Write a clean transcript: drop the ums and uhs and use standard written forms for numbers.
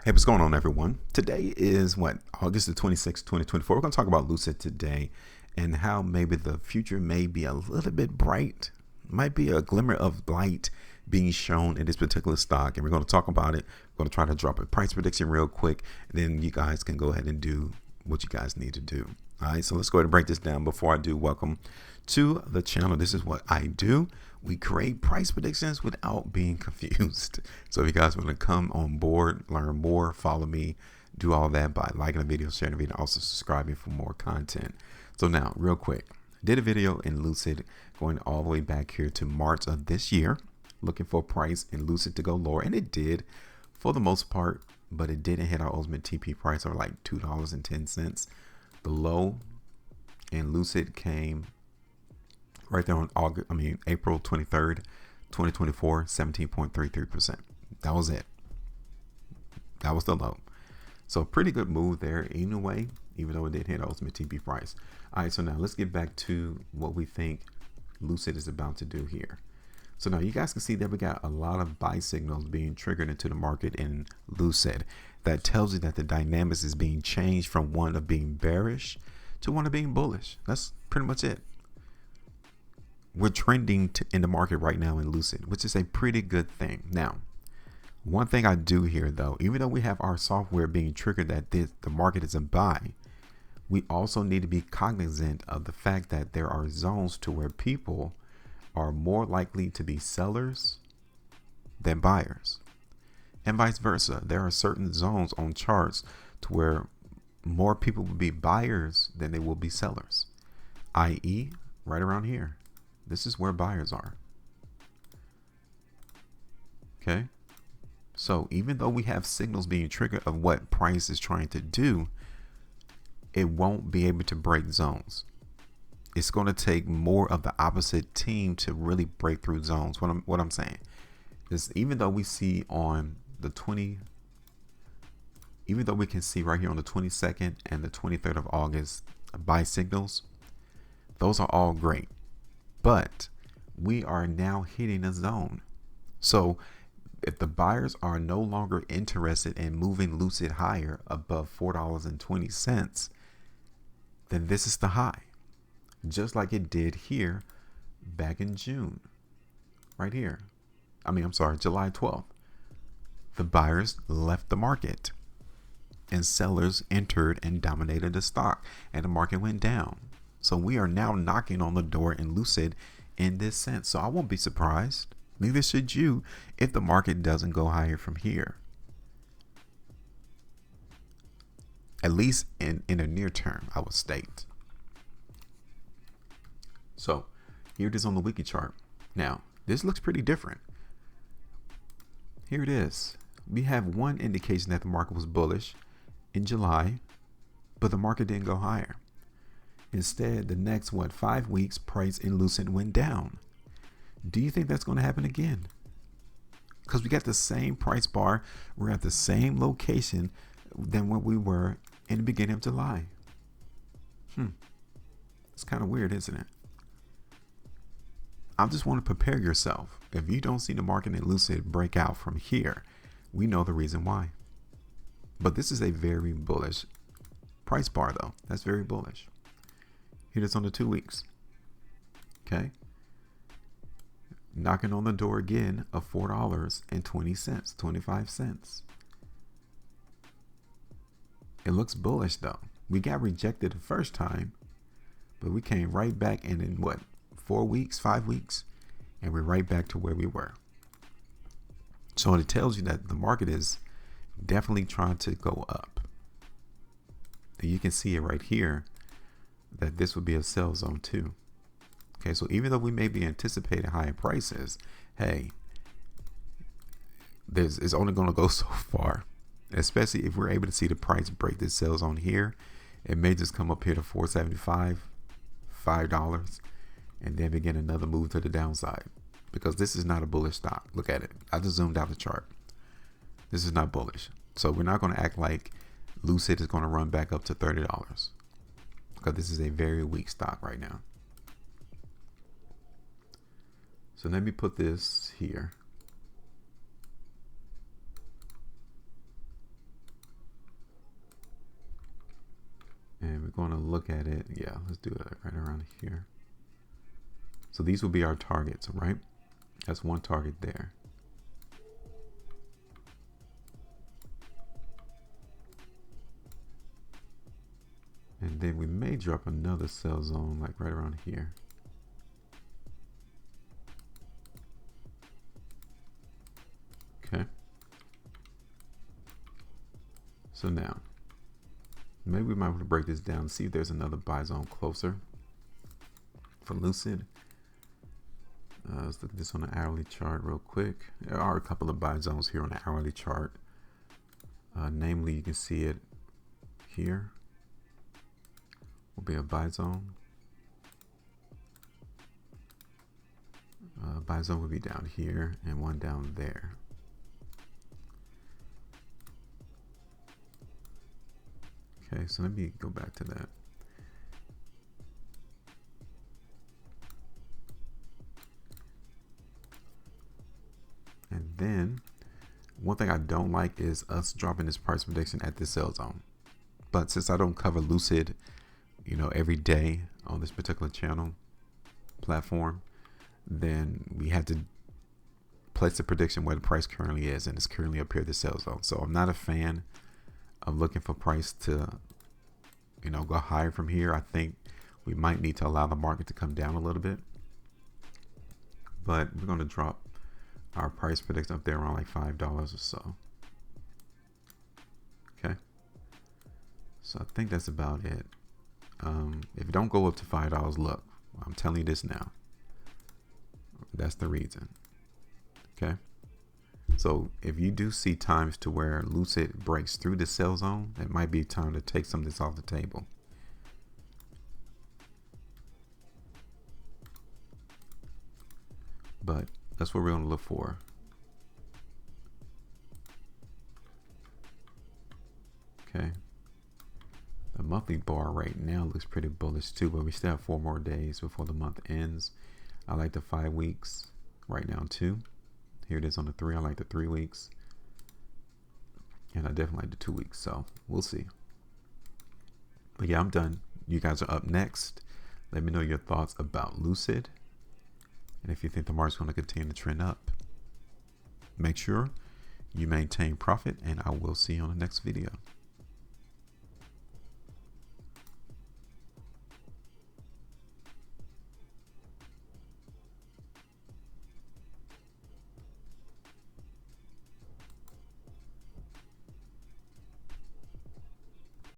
Hey, what's going on, everyone? Today is August the 26th, 2024. We're going to talk about Lucid today and how maybe the future may be a little bit bright, might be a glimmer of light being shown in this particular stock. And we're going to talk about it. We're going to try to drop a price prediction real quick. And then you guys can go ahead and do what you guys need to do. All right, so let's go ahead and break this down. Before I do, welcome to the channel. This is what I do. We create price predictions without being confused. So if you guys want to come on board, learn more, follow me, do all that by liking the video, sharing the video, also subscribing for more content. So now, real quick, did a video in Lucid going all the way back here to March of this year, looking for a price in Lucid to go lower, and it did for the most part, but it didn't hit our ultimate TP price of like $2.10. The low in Lucid came right there on April 23rd, 2024, 17.33%. That was it. That was the low. So pretty good move there anyway, even though it did hit ultimate TP price. All right, so now let's get back to what we think Lucid is about to do here. So now you guys can see that we got a lot of buy signals being triggered into the market in Lucid. That tells you that the dynamics is being changed from one of being bearish to one of being bullish. That's pretty much it. We're trending in the market right now in Lucid, which is a pretty good thing. Now, one thing I do here though, even though we have our software being triggered that the market is a buy, we also need to be cognizant of the fact that there are zones to where people are more likely to be sellers than buyers, and vice versa. There are certain zones on charts to where more people will be buyers than they will be sellers, i.e. right around here. This is where buyers are. Okay. So even though we have signals being triggered of what price is trying to do, it won't be able to break zones. It's going to take more of the opposite team to really break through zones. What I'm saying is, even though we see on the even though we can see right here on the 22nd and the 23rd of August buy signals, those are all great. But we are now hitting a zone. So if the buyers are no longer interested in moving Lucid higher above $4.20, then this is the high. Just like it did here back in June. Right here. July 12th. The buyers left the market and sellers entered and dominated the stock, and the market went down. So we are now knocking on the door in Lucid in this sense. So I won't be surprised, neither should you, if the market doesn't go higher from here. At least in the near term, I would state. So here it is on the weekly chart. Now, this looks pretty different. Here it is. We have one indication that the market was bullish in July, but the market didn't go higher. Instead, the next 5 weeks, price in Lucid went down. Do you think that's going to happen again? Because we got the same price bar, we're at the same location than where we were in the beginning of July. It's kind of weird, isn't it? I just want to prepare yourself. If you don't see the market in Lucid break out from here, we know the reason why. But this is a very bullish price bar though. That's very bullish. Here it is on the 2 weeks. Okay. Knocking on the door again of $4.20, 25 cents. It looks bullish though. We got rejected the first time, but we came right back, and in 4 weeks, 5 weeks, and we're right back to where we were. So it tells you that the market is definitely trying to go up. And you can see it right here that this would be a sell zone too. Okay, so even though we may be anticipating higher prices, hey, it's only going to go so far, especially if we're able to see the price break this sell zone here. It may just come up here to $4.75, $5, and then begin another move to the downside, because this is not a bullish stock. Look at it. I just zoomed out the chart. This is not bullish. So we're not going to act like Lucid is going to run back up to $30, because this is a very weak stock right now. So let me put this here. we're going to look at it. Yeah, let's do it right around here. So these will be our targets, right? That's one target there. And then we may drop another sell zone like right around here. Okay. So now, maybe we might want to break this down and see if there's another buy zone closer for Lucid. Let's look at this on the hourly chart real quick. There are a couple of buy zones here on the hourly chart. Namely, you can see it here. Will be a buy zone. Buy zone will be down here and one down there. Okay, so let me go back to that. And then one thing I don't like is us dropping this price prediction at this sell zone. But since I don't cover Lucid, you know, every day on this particular channel platform, then we had to place the prediction where the price currently is, and it's currently up here at the sell zone. So I'm not a fan of looking for price to, you know, go higher from here. I think we might need to allow the market to come down a little bit, but we're going to drop our price prediction up there around like $5 or so. Okay, so I think that's about it. If you don't go up to $5, look, I'm telling you this now, that's the reason. Okay, so if you do see times to where Lucid breaks through the sell zone, it might be time to take some of this off the table. But that's what we're going to look for. Okay, the monthly bar right now looks pretty bullish too, but we still have 4 more days before the month ends. I like the 5 weeks right now too. Here it is on the 3. I like the 3 weeks, and I definitely like the 2 weeks. So we'll see. But yeah, I'm done. You guys are up next. Let me know your thoughts about Lucid, and if you think the market's going to continue to trend up. Make sure you maintain profit, and I will see you on the next video.